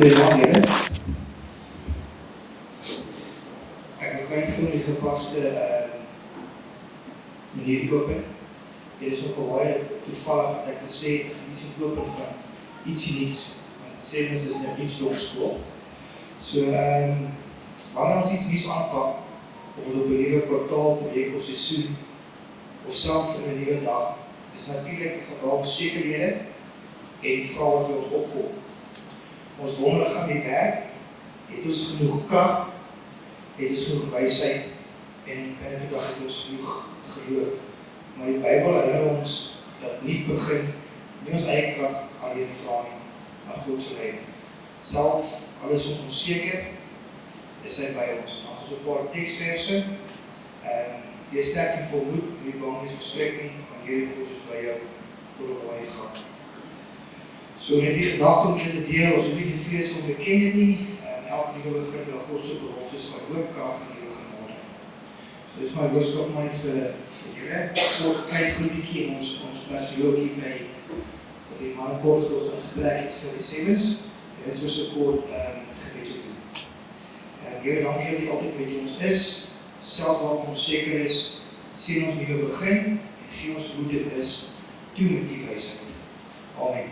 Goeiedag, Here. Ek begin gewoon die gepaste manier open. Dit is ook baie toevallig dat ek gesê het die open van ietsie niets. Want Sevens is nou iets doofskool. So, wanneer ons iets niets aanpak, of het op 'n nuwe kwartaal, projek of seisoen, of selfs in 'n nuwe dag, is natuurlik gebruik onsekerhede en vrae wat by ons opkom. Ons wonder gaan die werk, het ons genoeg krag, het ons genoeg wysheid en binne vandag het ons genoeg geloof. Maar die Bybel herinner ons dat nie begin, nie ons eie krag alleen vra nie, maar God se leiding. Selfs alles ons onseker, is hy by ons. En as ons 'n paar teksverse, jy is sterk en volmoed, nie bang is gesprek nie, want hierdie God is by jou, oor waar jy gaan. So net die gedagte om te deel, ons hoef nie te vrees om bekende nie, elke nuwe begin dat God se beloftes van hoop, krag en nuwe genade. So dis my boodskap maar net vir julle, kort klein groepietjie en ons persoonlike by wat die man kort vir ons ingetrek het vir die Sevens, en so 'n kort gebed te doen. Here, dankie dat jy altyd met ons is, selfs waar ons seker is, sien ons nuwe begin en gee ons hoe dit is, toe met die wysheid. Amen.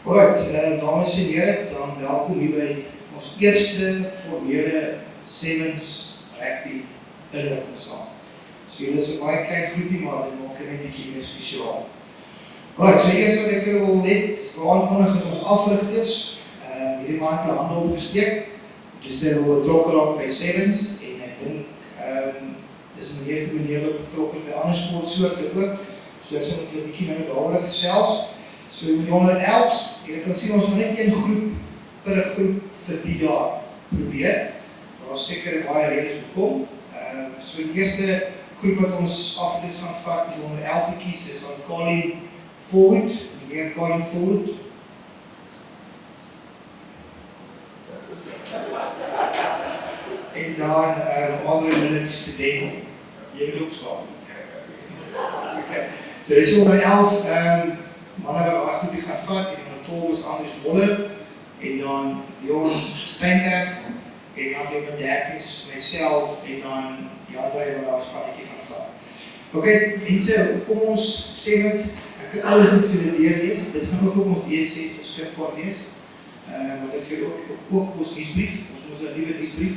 Alright, dames en heren, dan welkom hier by ons eerste formele Sevens rugby inligting saam. So julle is 'n baie klein groepie, maar dit maak dit net 'n bietjie meer spesiaal. Alright, so eers wat ek vir julle wil net aankondig is ons afrigters. Hierdie maand hulle hande opgesteek. Dis hulle betrokke raak by Sevens en ek dink dis my eerste manier wat betrokke by ander sportsoorte ook. So ek sal net 'n bietjie nou daaroor gesels. So met die onder 11's, jy kan sien ons van net een groep per groep vir die jaar probeer. Daar is seker baie redes hoekom. So die eerste groep wat ons afgeloop gaan vat, die onder 11'tjies, is aan Colin Forward, meneer Colin Forward. En dan andere minutes te deel. Jy moet ook slaan. So dis onder 11, mannen wat acht groepie gaan vat, en dan 12 is Anders Wolle, en dan Johan Steinberg, en dan die met 13's, myself, en dan Jadrij wat daar spannetjie gaan vat. Ok, mense, kom ons Sevens, ek kan alle goed vir die deur lees, dit gaan ook op ons DC skrifbaar lees, want ek sê ook op ons nuusbrief, ons een nieuwe nuusbrief,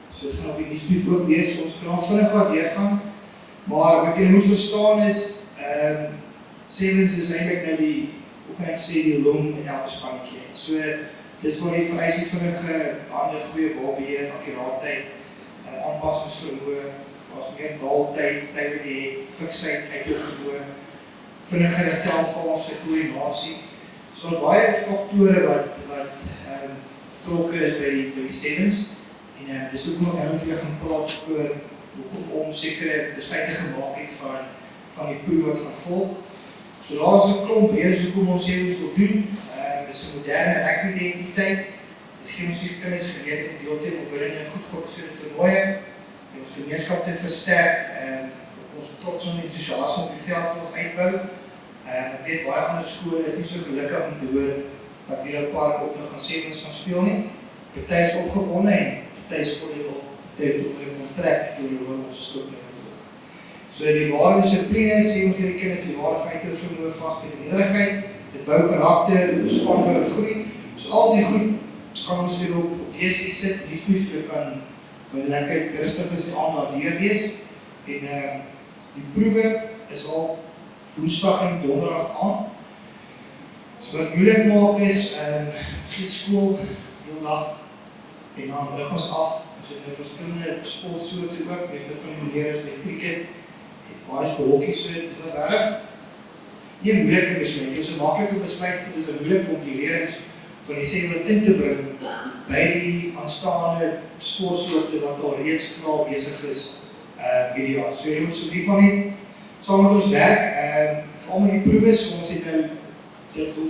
so dit gaan op die nuusbrief ook wees, ons kan al vinnig wat weergaan, maar wat jy moet verstaan is, Sevens is eintlik nou die, hoe kan ek sê, die long en elke spannetjie. So, dis waar die vereis die vinnige hande, goeie balbeheer, akkuraatheid, aanpassingsvermoë, was meer baltyd, tyd wat die fiksheid uit te vermoë, vinnige herstelfase, koördinasie. So, baie faktore wat betrokke is by die Sevens, en dis ook nog nou weer gaan praat oor hoekom ons sekere besluite gemaak het van die proef wat gaan volg. So daar is 'n klomp redes hoekom ons Sevens wil doen. Dit is 'n moderne rugby-identiteit. Dit gee ons die kinders geleentheid om deel te neem of in 'n goed georganiseerde toernooie, en ons gemeenskap te versterk, ons trots en entoesiasme op die veld wil ons uitbou. Ek weet baie ander skole is nie so gelukkig om te hoor dat weer 'n paar ook nog gaan Sevens gaan speel nie. Party is opgewonde en party is voor die wil trek toe oor ons stop nie. So die ware dissipline, sê ons hierdie kinders die ware feite vermoë vas met die nederigheid, dit bou karakter, ontspan bou het groei. So al die goed gaan ons weer op DC sit, die spuislik kan lekker rustig is die aand weer wees. En die proewe is al Woensdag en Donderdag aan. So wat moeilik maak is, ons gee skool heel dag en dan rig ons af. Ons het nou verskillende sportsoorte ook, met van die leerders met cricket, baie is behokkie, so dit was erg nie 'n moeilike besluit, dit is 'n maklike besluit, dit is moeilik om die leerders van die Sevens in te bring by die aanstaande sportsoorte wat al reeds klaar besig is hierdie jaar. So jy moet asseblief maar net saam met ons werk, veral met die proewe, so ons het nou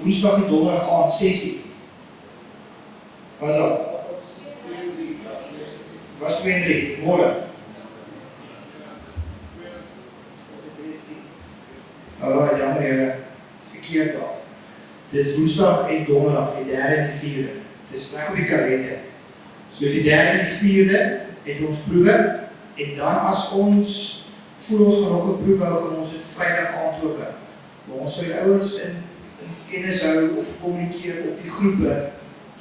Woensdag en Donderdag aand 6:00. Was dat? Was 2 en 3, môre. Alright, jammer, verkeerd daar. Dit is Woensdag en Donderdag, die 3de en die 4de. Dis reg op die kalender. So die 3de en die 4de het ons proewe, en dan as ons voel ons gaan nog 'n proef hou, gaan ons dit Vrydag aand ook hou. Maar ons sal die ouers in kennis hou of kommunikeer op die groepe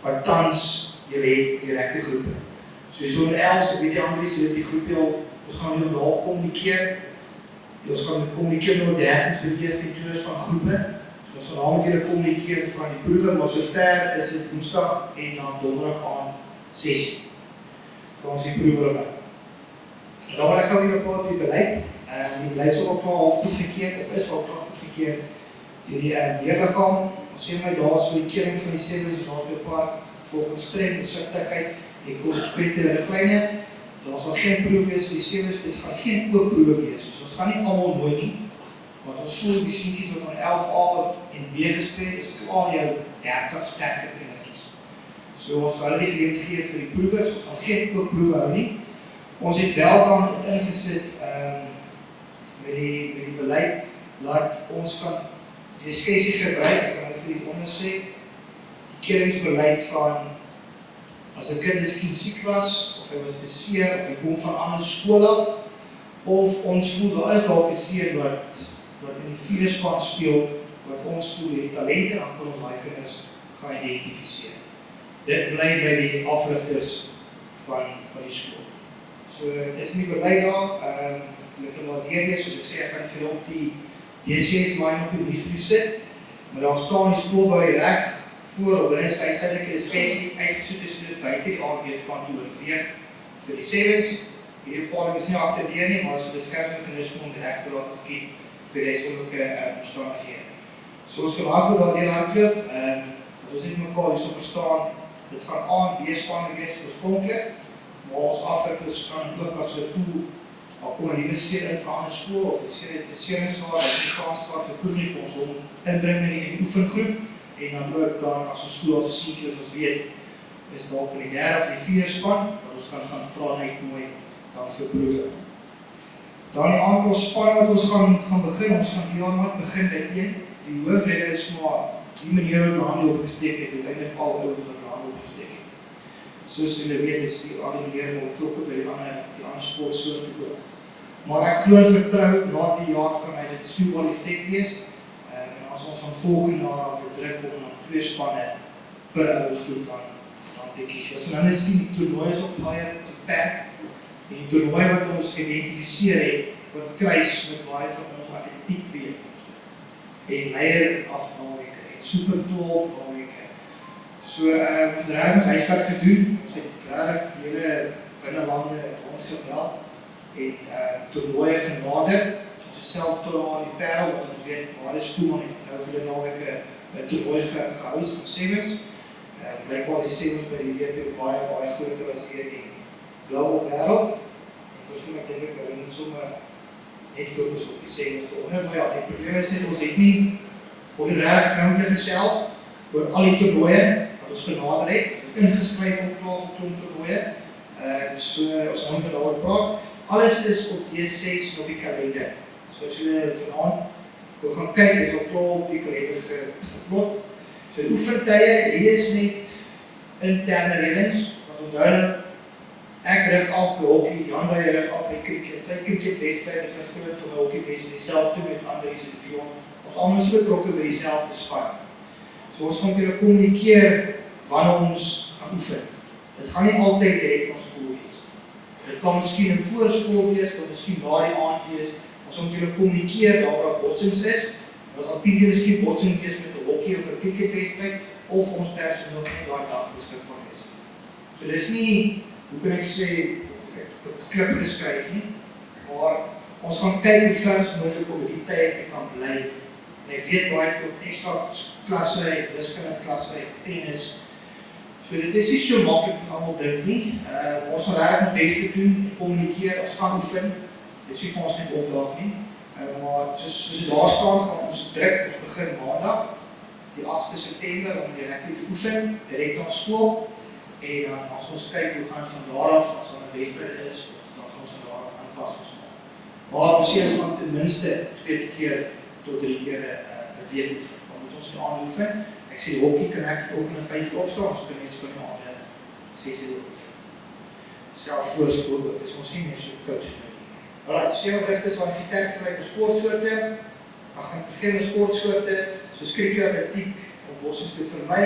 wat tans julle het, die rugby groepe. So in Els, ek weet die ander is, die groepie al, ons gaan met daar kommunikeer. Ons gaan kommunikeer met 30 by die eerste en tweede span groepe. So ons gaan met julle kommunikeer van die proewe, maar sover is dit Woensdag en dan Donderdag aan 6. So ons die proewe op. En dan wil ek gou weer praat oor die beleid. Die beleid sal ook al goedgekeur, of is al goedgekeur deur die weerliggaam. Ons sê my daar so die kering van die service, daar by 'n paar volgens streng besigtigheid en konsekwente riglyne. Daar sal geen proef wees, die service, dit gaan geen oop proewe wees. So ons gaan nie almal mooi nie, want ons voel die seentjies wat aan 11A en B gespeel is klaar jou 30 sterker kindertjies. So ons gaan hulle nie geleentheid gee vir die proewe, so ons gaan geen oop proewe hou nie. Ons het wel dan ingesit met die beleid, laat ons kan diskresie gebruik, ek gaan vir die onder sê, die keringsbeleid van, as 'n kind miskien siek was, of hy was beseer, of hy kom van 'n ander skool af, of ons voel, daar is dalk 'n seun wat in die 4de span speel, wat ons voel die talente, dan kan ons daai kinders gaan identifiseer. Dit bly by die afrigters van die skool. So, is nie beleid daar, ek kan wel weer lees, soos ek sê, ek gaan vir op die DCS-line op die nuusbrief sit, maar daar staan die skool by die reg voor, of binne sy tydelike discussie uitgesoek is, dus buite die ANB-span te oorweeg vir die sevens. Hierdie bepaling is nie agterdeur nie, maar so beskermingsmeganisme om die reg te laat geskied vir die sommige omstandighede. So ons kan agter daardeur hardloop, ons het mekaar hierso verstaan, dit gaan ANB-span wees oorspronklik, maar ons afrigters kan ook as hulle voel, al kom 'n nuwe seun in van 'n ander skool of 'n seuningsgraad wat die kans gehad vir proeflik ons hom inbring in die oefengroep en dan ook dan as ons voel as 'n seentjie wat ons weet is dalk in die 3de of die 4de span dat ons kan gaan vra net mooi dan vir proewe. Dan die aantal spanne wat ons gaan begin, ons gaan die jaar maar begin by 1. Die hoofrede is maar die manier wat die hande opgesteek het, is eintlik al ouens wat die hande opgesteek het. Soos julle weet is die al die maniere om betrokke by die ander sportsoorte ook. Maar ek glo en vertrou, na die jaar gaan hy dit snoeibal effek wees. En as ons van volgende jaar af verdruk om dan 2 spanne per ouersgroep dan te kies. As ons nou sien, die toernooi is op baie beperk. En die toernooi wat ons geïdentifiseer het, wat kruis met baie van ons atletiek bijeenkomste. En leier afnaweke, en super 12 naweke. So, ons het regtig ons huiswerk gedoen. Ons het regtig die hele binnenlande rondgebeld en toernooie genader. Ons het self tot aan die Parel, wat ons weet, waar is Koeman en nou vir die naweke toernooi gehoud van sevens. Blijkbaar is die sevens by die WP baie groter as hier die blauwe wêreld. En dus ek dink ek moet sommer net fokus op die sevens te onder. Maar ja, die probleem is net, ons het nie op die regtig grondlik gesels oor al die toernooie wat ons genader het. Ons het ingeskryf om klaar vir klomp toernooie. So ons gaan daaroor praat. Alles is op D6 op die kalender. So as julle vanaand wil gaan kyk, is al klaar op die kalender geplot. So die oefentye, hier is net interne reëlings, wat onthou ek rig af by hockey, die ander rig af by cricket. Sy cricketwedstryd is verskillend van die hockeywedstryd, dieselfde met ander is in Vion. Ons almal is betrokke by dieselfde span. So ons gaan julle kommunikeer wanneer ons gaan oefen. Dit gaan nie altyd direk ons skool wees. Dit kan miskien 'n voorskool wees, kan miskien na die aand wees. Ons moet julle kommunikeer daar waar botsings is. Ons gaan teen miskien botsing wees met 'n hockey of 'n cricketwedstryd of ons personeel net daai dag beskikbaar is. So dis nie, hoe kan ek sê, klip geskryf nie, maar ons gaan kyk hoe ver ons moontlik op die tyd te kan bly. En ek weet baie tot ekstra klasse, wiskunde klasse, tennis. So dit is nie so maklik van almal dink nie. Ons gaan regtig ons bes te doen en kommunikeer, ons gaan oefen. Dit is nie vir ons net opdrag nie. Maar soos dit daar staan, gaan ons druk, ons begin maandag, die 8de September, om die rugby te oefen, direk na skool. En dan as ons kyk hoe gaan van daar af, as daar 'n wedstryd is, of dan gaan ons van daar af aanpassings maak. Maar ons sê ons gaan ten minste 2 keer tot 3 keer 'n week oefen. Dan moet ons nie aan oefen. Ek sê die hockey kan ek of in 'n 5 opstaan, ons kan net so na 6 uur oefen. Self voorspoor, dit is ons nie meer so koud nie. Alright, seelregte sal architect gebruik op sportsoorte, dan gaan vergeet sportsoorte, soos cricket, atletiek, om bossies te vermy,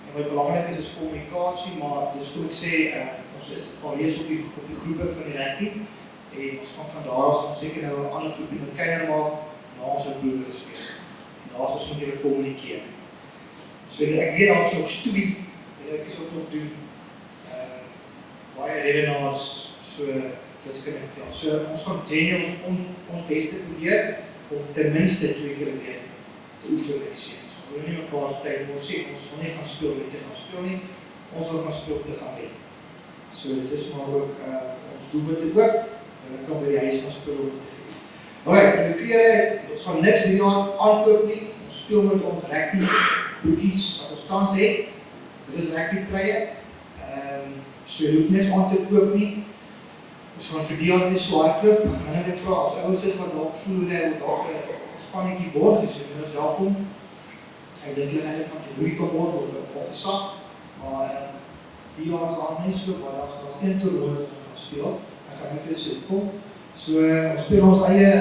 en wat belangrik is kommunikasie, maar dus kom ek sê, ons is al lees op die groepe van die rugby, en ons gaan van daar as ons seker nou 'n ander groepie met keier maak, na ons ook boere gespeel. En daar is ons moet julle kommunikeer. So ek weet daar is nog studie, wat ek is ook nog doen, baie redenaars, so wiskunde, ja. So ons gaan ons beste probeer, om ten minste 2 keer 'n week te oefen met seuns. Ons wil nie mekaar se tyd moet sê, ons wil nie gaan speel om te gaan speel nie, ons wil gaan speel om te gaan wen. So dit is maar ook ons doelwit ook, en dan kan by die huis gaan speel om te wen. Alright, en die klere, ons gaan niks hierdie jaar aankoop nie, ons speel met ons rugby broekies wat ons tans het, dit is rugby truie, so jy hoef niks aan te koop nie, ons gaan vir die jaar nie so hardloop, dan gaan net vraag, as ouers is wat dalk vloere, of dalk 'n spannetjie borg is, en ons welkom, ek dink hulle eintlik van die roei kan borg, of 'n sak, maar die jaar is daar nie so, maar daar is een toernooi wat ons gaan speel, ek gaan nie veel sê kom, so ons speel ons eie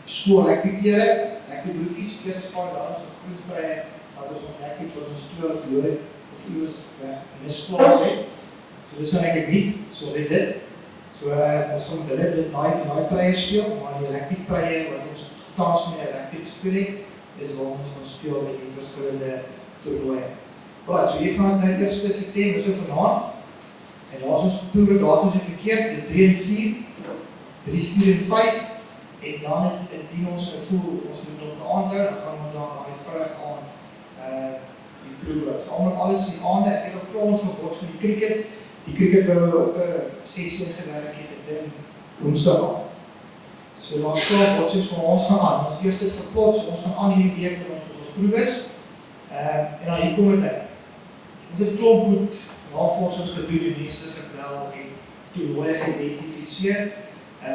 skool rugby klere, rugby broekies, kleerspaar, daar ons groenspruie, wat ons ontdek het, wat ons 2 verloor het, of iewers misplaas het, so dit is eintlik niet, soos het dit, so ons gaan met hulle dit naai truie speel, maar die rugby truie wat ons tans met rugby gespeel het, is waar ons gaan speel in die verskillende toernooie. Alright, so hier gaan nou 1 September so vanaand, en daar is ons proewe datums verkeerd, dit 3 en 4, 3, 4 en 5, en dan indien ons gevoel, ons moet nog geaand hou, dan gaan ons dan die vrydag aand die proewe. So alles die aande, ek het ook klaar ons geborgs met die cricket, die cricket waar we ook 6 in gewerk het, ek dink woensdag aan. So daar is klaar botsings van ons gaan aan, ons eerst het geplots, ons gaan aan hierdie week met ons proef is, en dan hier kom het uit. Ons het klomp goed navorsings gedoen, die mense gebel en toernooie geïdentificeer.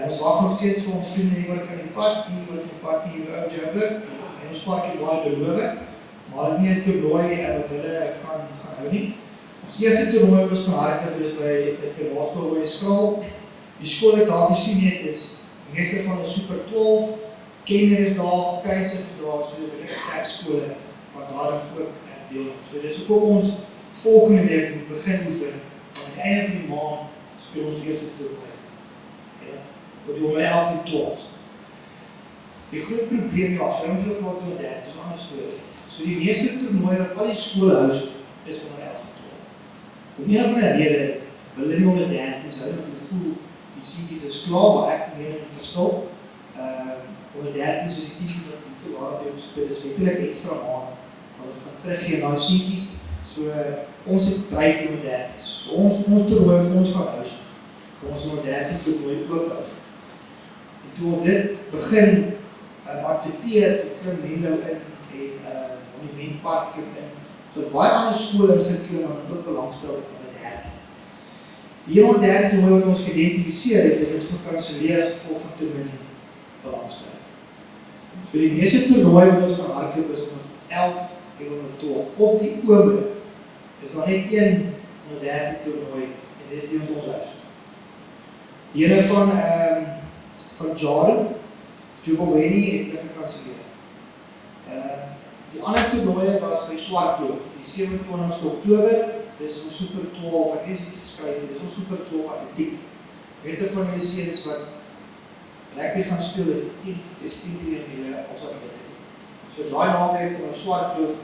Ons wacht nog steeds vir ons vrienden die werk in die pad, nie werk in die pad, nie die ou Joburg, en ons park die baie beloof, maar het nie een toernooi wat hulle gaan hou nie. Ons eerste toernooi wat ons van hardloop is by Laerskool by Skraal. Die skool het daar gesien het is, die meeste van die Super 12, Kenner is daar, Kruisig is daar, so dit is sterk skole, wat daar ook deel. So dit is ook ons volgende week moet begin oefen, aan die einde van die maand speel ons eerste toernooi. Op die onder 11 en 12. Die groot probleem, ja, so moet ook maar tot 30, is een ander story. So die meeste toernooi wat al die skole house is onder 11 en 12. Om een of ander rede wil hulle nie onder 30 is, hulle voel die siekies is klaar, maar ek meen in die verskil. Onder 30 is die siekies wat die verwaardig heeft gespeel, is letterlijk extra maand, wat ons kan teruggeen na die siekies. So ons het drijf die onder 30 is. So ons toernooi met ons van huis, ons onder 30 toernooi ook huis. En toe ons dit begin adverteer, toe klim Menlo in en Monumentpark klim in. So baie ander skole in geklim en ook belangstel op die derde. Die hele derde toernooi wat ons geïdentificeer het, het gekanceleer as gevolg van te min belangstel. So die meeste toernooi wat ons van hardloop is onder 11 en onder 12. Op die oomblik is daar net een onder 13 toernooi en dit is die onder ons huis. Die ene van Jaren, Jubilee het hulle gekanceleer. Die ander toernooie was by Swartkloof, die 27 Oktober, dis ons Super 12, ek weet nie dit skryf, dis ons Super 12 atletiek. Weet het van julle seuns wat rugby gaan speel, dit is 10 tegen julle ons atletiek. So daai naweek op Swartkloof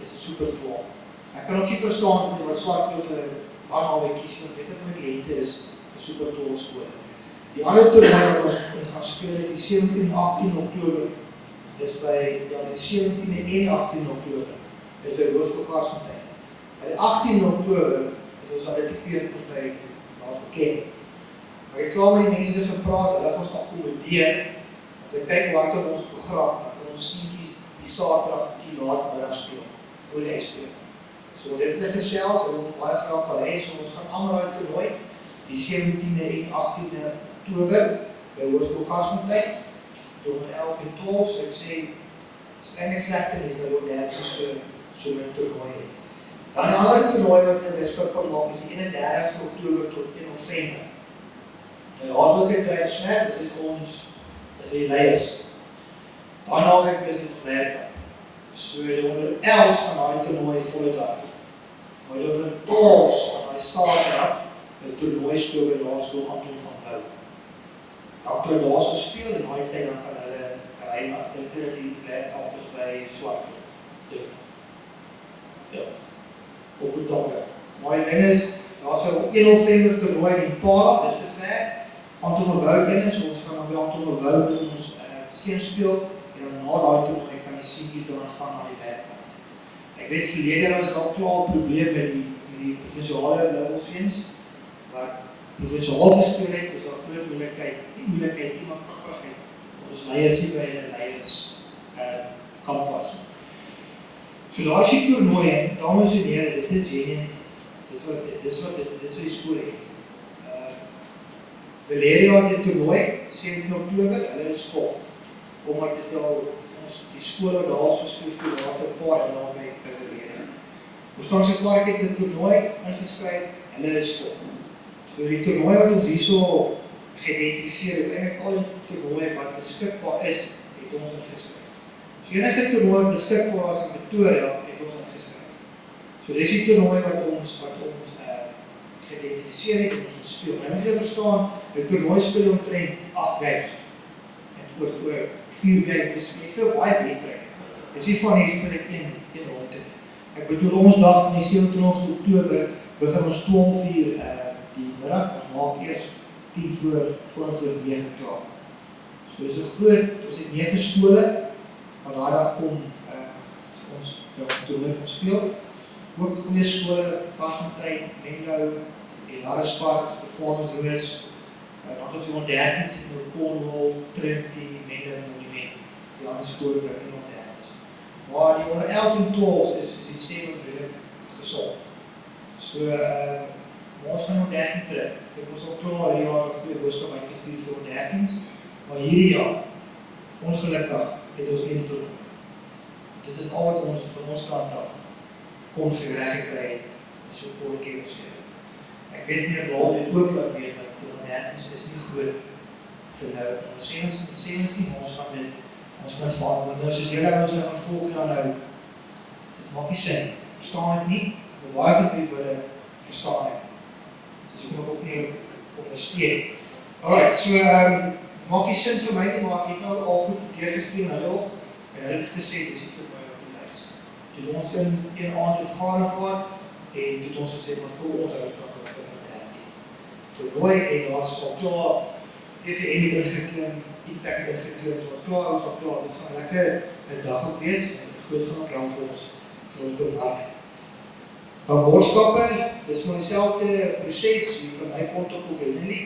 is die Super 12. Ek kan ook nie verstaan wat Swartkloof daai naweek kies, want weet het van die lente is die Super 12 skool. Die ander toernooi wat ons gaan speel het die 17 en 18 Oktober, is by die 17 en die 18 Oktober, is by Hoërskool. By die 18 Oktober het ons atletiek ons by daar bekend. Maar ek klaar met die mense gepraat, hulle ons akkommodeer, om te kyk wat op ons program, dat ons siekies die Saterdag die laat middag speel, voor die speel. So ons het hulle gesels, en ons baie graag al heen, so ons gaan allemaal uit toernooi, die 17e en 18e Oktober, by Hoërskool, door 11 en 12, so ek sê, is eindelijk slechter is, dat wordt ergens so 'n toernooi het. Dan 'n ander toernooi wat hulle beskikbaar maak is die 31ste Oktober tot 1 November. Nou daar's ook 'n trade smash, dit is ons, dis die leiers. Daarna week is dit werk. So die onder 11 van daai toernooi volle dag. Maar die onder 12 van daai Saterdag 'n toernooi speel by Laerskool Anton van Bou. Dan kan hulle daar so speel en daai tyd dan kan hulle ry maar dink die werkkampus by Swartkloof. Ja. Op die dag. Maar die ding is, daar's 'n 1 November toernooi in Impala, dis te ver. Anton van Bou in is, ons gaan dan by Anton van Bou met ons seun speel. En dan na daai toernooi kan die seentjies dan gaan na die werkkant. Ek weet verlede was daar klaar 'n probleem met die provinsiale Blouwelsveens, wat provinsiaal gespeel het, is daar groot moeilikheid, nie maar kragtigheid, ons leiers nie by die leiers kamp was. So daar is die toernooi, dames en heren, dit is genuine, dit is wat die skool het. Valeria het die toernooi, 17 Oktober, hulle is vol. Omdat dit al, die skool wat daar is gespeel, daar het 'n paar en daar by Valeria. Oostvaartse Park het 'n toernooi ingeskryf, hulle is vol. So die toernooi wat ons hierso geïdentifiseer is, eintlik al die toernooie wat beskikbaar is, het ons ingeskryf. So enige toernooi beskikbaar as in Pretoria, het ons ingeskryf. So dis die toernooi wat ons geïdentifiseer het en ons speel. Nou moet jy verstaan, die toernooi speel omtrent 8 games. En oor 4 games, dus jy speel baie wedstryd. Dis nie van jy speel ek een ronde. Ek bedoel ons dag van die 27 Oktober begin ons 12 uur die middag, ons maak eers 10 voor 9 klaar. So dis 'n groot, ons het 9 skole, wat daai dag kom ons toernooi kom speel. Ook goeie skole, Vasfontein, Menlo, Larispark, Stefanus Roos, dan ons die onderdertens in Cornwall, Trinity, Menlo, Monument, die ander skole bring nie onderdertens. Maar die onder 11 en 12 is die 7 redelijk gesond. So, ons gaan op 13 terug. Ek het ons al klaar hierdie jaar 'n goeie boodskap uitgestuur vir ons 13s, maar hierdie jaar, ongelukkig, het ons een toernooi. Dit is al wat ons van ons kant af kon gereg gekry het, so voor die speel. Ek weet nie waar dit ook laat weet, dat die 13s is nie groot vir nou. Ons 17, ons gaan dit, ons gaan van, want nou soos julle ons gaan volg jaar nou, dit maak nie sin, verstaan het nie, maar baie van die wille verstaan het. Dus ek moet ook nie ondersteun. Alright, so, maak nie sin vir my nie, maar ek het nou al goed deurgespeel hulle op, en hulle het gesê, dis nie tot my op die lijst. Toe ons een aand het vergadering gehad, en toe ons gesê, maar kom ons uitstraat vir die toernooi, en daar is al klaar, EVM het ingeklim, Impact het ingeklim, ons was klaar, dit gaan lekker 'n dag ook wees, en groot genoeg help vir ons bemark. Dan boodskappe, dis maar dieselfde proses, hier van my kant op of Henley,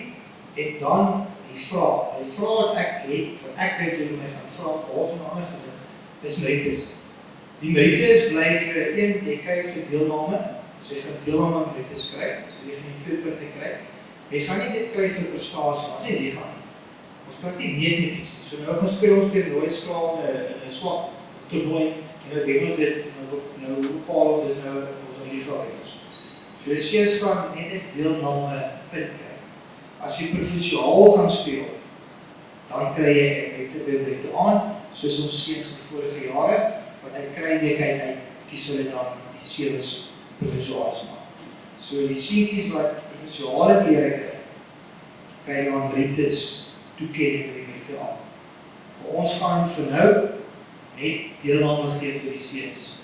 en dan die vraag wat ek het, wat ek dink jy my gaan vraag, behalve en ander gedink, is merites. Die merites bly vir jy kry vir deelname, so jy gaan deelname merites kry, so jy gaan die keurpunte kry, jy gaan nie dit kry vir prestasie, as jy die gaan. Ons kan nie meet met iets, so nou gaan speel ons tegen Nooitskaal in 'n swak toernooi, en nou weet ons dit, nou bepaal ons is nou ons in die vraagregels. So die seers van net 'n deelname punt kry. As jy provinsiaal gaan speel, dan kry jy meriete aan, soos ons seuns in vorige jare, wat hy kry week uit, kies hulle dan die seuns provinsiaals maak. So die seentjies wat provinsiale klere kry dan merites toekenning met die meriete aan. Maar ons gaan vir nou net deelname gee vir die seuns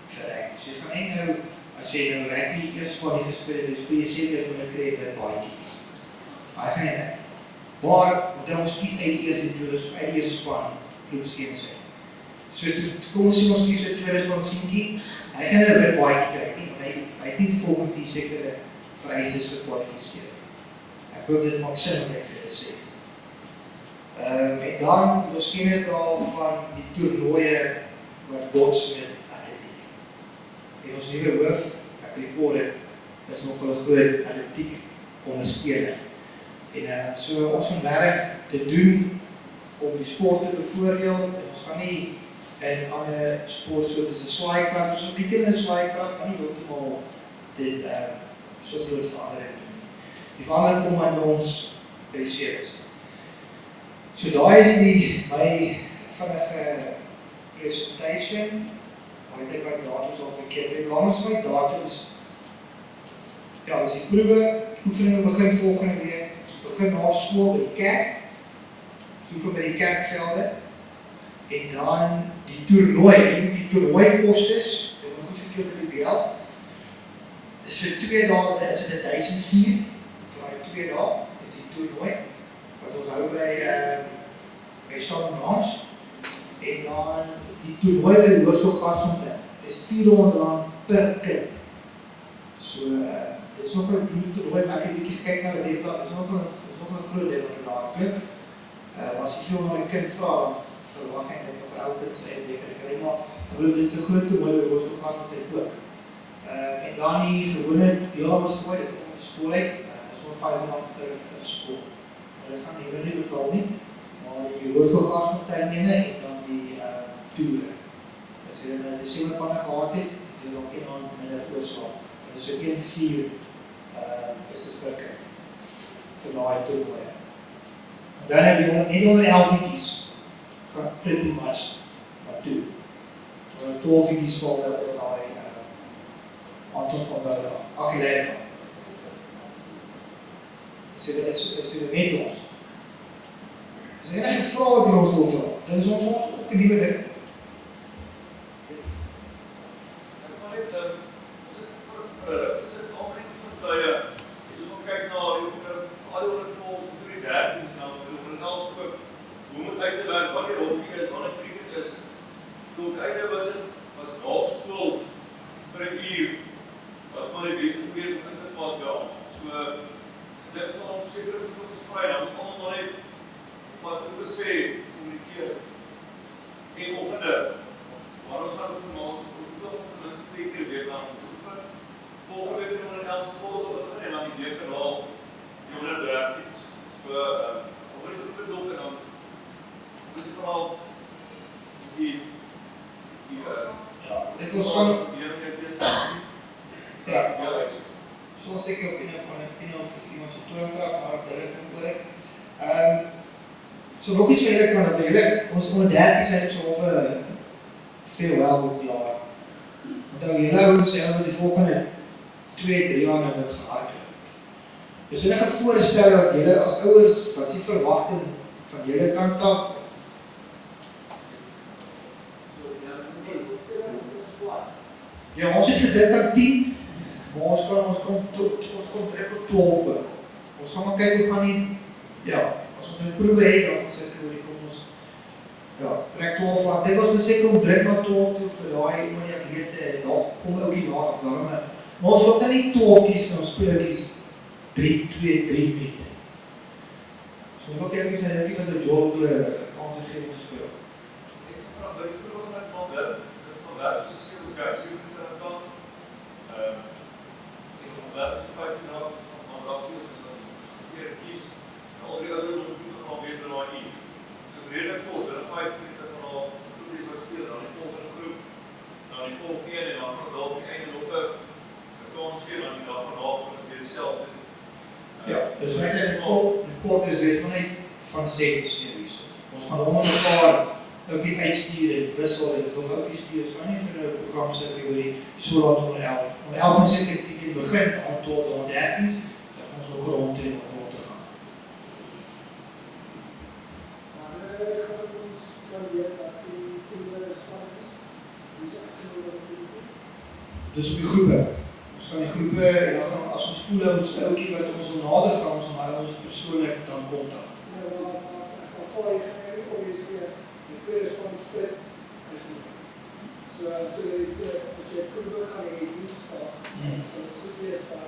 verrek. So jy gaan nie nou, as jy nou rugby eers van die gespeel het, speel jy seker van hulle kry 'n baadjie. Hy gaan nie. Maar, want ons kies uit die eerste span, groep seuns uit. So kom ons sien ons kies uit tweede span seentjie, hy gaan 'n wit baadjie kry nie, want hy het nie volgens die sekere vereistes gekwalifiseer. Ek hoop dit maak sin wat ek vir julle sê. En dan, ons kennis dra van die toernooie wat bots met atletiek. En ons nuwe hoof, ek report dit, is nog wel 'n groot atletiek ondersteuner. En so ons gaan regtig dit doen om die sport te bevoordeel, en ons gaan nie in ander sportsoorte soos 'n slaaikrap, so 'n bietjie in 'n slaaikrap, maar nie heeltemal dit so groot verandering doen. Die verandering kom aan ons by die series. So daai is my vinnige presentation. Maar ek dink my datums al verkeerd. Die belangrikste my datums, ja, is die proewe, oefeninge begin volgende week. Ons begin na skool by die kerk. Ons oefen by die kerkvelde. En dan die toernooikostes, dit moet goed gekeerd in die BL. Dis vir 2 dae, dit is in 1004, vir die 2 dae, is die toernooi, wat ons hou by Stellenbosch. En dan die toernooi by Hoërskool Garsfontein, is R400 per kind. So, dit is nog 'n duur toernooi, maar ek het 'n bietjie gekyk na die webblad, dit is nog 'n groot ding wat daar klip. As jy so na 'n kind vra, verwag eintlik nog elke kind sy eie beker kry, maar dit is 'n groot toernooi by Hoërskool Garsfontein ook. En dan die gewone deelnamestoernooi, dit kom op die skool uit, is maar R500 per skool. Maar dit gaan hier nie betaal nie, maar die Hoërskool Garsfontein ene en dan die toere. As jy in Desember panne gehad het, jy dalk een aan minder oorslag. Dit is so 1-4 is dit per kind vir daai toernooi. Dan heb je net die 111 gaan pretty much naartoe. 12 val daar oor daai Anton van der Aguilera. So dit is met ons. As enige vrae wat ons wil vra, dan is ons ook 'n nuwe ding. So nog iets eerlijk kan dat julle, ons onder 13 zijn het zo over farewell jaar. Want julle zijn over die volgende 2-3 jaar nou met gehardloop. Dus julle gaan voorstellen dat julle als ouers, wat die verwachting van julle kant af. Ja, ons het gedink aan 10, maar ons kan trek op 12 ook. Ons gaan maar kyk hoe gaan die, ja, as ons 'n proewe het, dan ons sê kom ons trek 12 aan. Dit was beseker om druk na 12 toe vir daai iemand die atlete, daar kom ook die laag daarom. Maar ons loop nou nie 12 kies na speletjies 3-2-3 meter. So nog eers hy het nie van die job kans gegee om te speel. Ek vra by die proewe gaan maar wel, dit gaan werk soos 'n seelgous, jy moet dit kan. Ek gaan werk so 15 dae maar daar weer kies. Al die ouer moet gaan weer by daai een. Dis redelik kort, hulle 5 minute van al groepies wat speel, dan die volgende groep, dan die volgende een en dan gaan dalk die einde nog 'n kans gee dan die dag daarna van weer dieselfde. Ja, dus net as 'n kort is wees maar net van 7 series. Ons gaan onder mekaar ouetjies uitstuur en wissel en nog ouetjies stuur, so nie vir 'n program se kategorie so laat onder 11. Onder 11 moet seker die begin aan 12 onder 13s, dan gaan ons nog rond en nog rond te gaan. Dus op die groepe. Ons gaan die groepe en dan gaan as ons voel ons ouetjie wat ons wil nader gaan ons maar ons persoonlik dan kontak. Ja, maar ek val jy obviously die tweede span strip. So as jy probeer gaan jy dinsdag. So goed wees van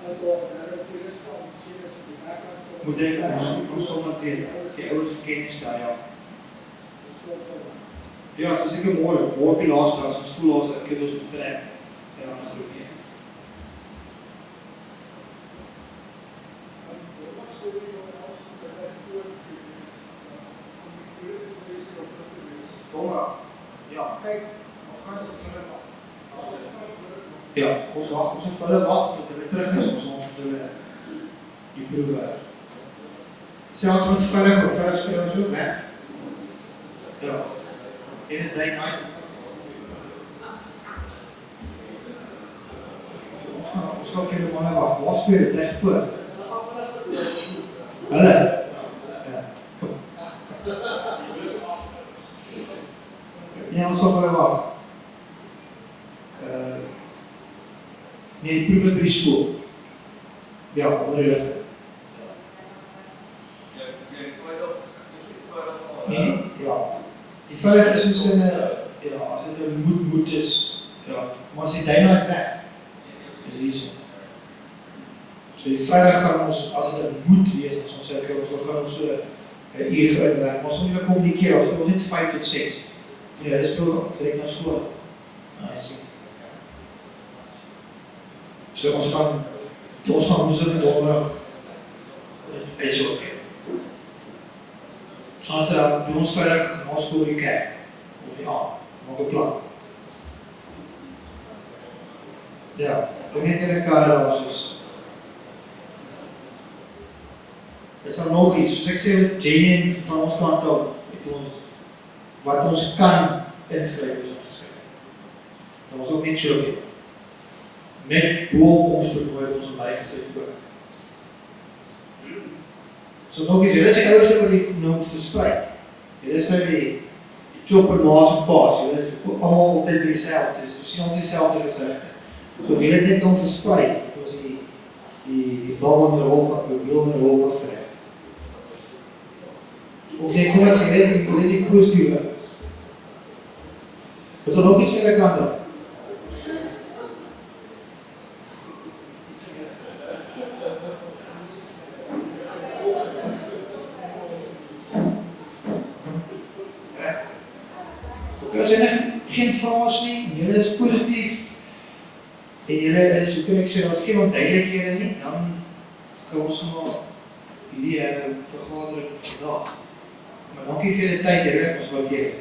as daar vir die span sien as die background Moet ek ons sommer weer die ouers kennis daar ja. Ja, so seker môre op die laaste as ons voel ons ek het ons betrek en dan is ook nie. Ja, kyk, ons gaan dit vir hulle wag. Ja, ons het vir hulle wag tot hulle terug is, ons met hulle die proewe. Selfs met Vrydag speel ons ook weg. Ja, dit is day night. Ons gaan vir hulle manne wag, waar speel dit tegen Poort? Hulle? Ja. Ja, ons sal vir hulle wag. Nee, die proef het by die skool. Ja, onder die lichte. Nee, ja. Die Vrydag is ons in ja, as dit een moet is, ja, maar as die dynamite weg, is hier so. So die Vrydag gaan ons, as dit een moet wees, as ons sê, ons gaan ons so een uur uitwerk, maar ons moet nie communikeer, ons speel net 5 tot 6. Ja, dit speel direct na school. So ons gaan woensdag en donderdag uitsoek. As daar doen ons Vrydag na school die kerk, of ja, maak een plan. Ja, bring net in die karre daar soos. Is daar nog iets, soos ek sê met Jamie van ons kant af, het ons, wat ons kan inskryf is opgeskryf. Dat was ook niet soveel. Net boven ons te nooit ons bijgezet ook. So nog iets, julle is die ouderste wat die noem verspreid. Julle is nou die chopper naas en paas, julle is allemaal altyd by die selfde, dus sien altyd die selfde gezichte. So julle dit kan verspreid, dat ons die bal in die rol kan, die wiel in die rol kan krijg. Of nee, kom ek sê, dit is die positieve. Is er nog iets van die kant af? As jy geen vraag nie, julle is positief, en julle is, hoe kan ek sê, as geen onduidelikhede nie, dan kan ons maar hierdie vergadering vandag. Maar dankie vir die tyd, julle, ons waardeer.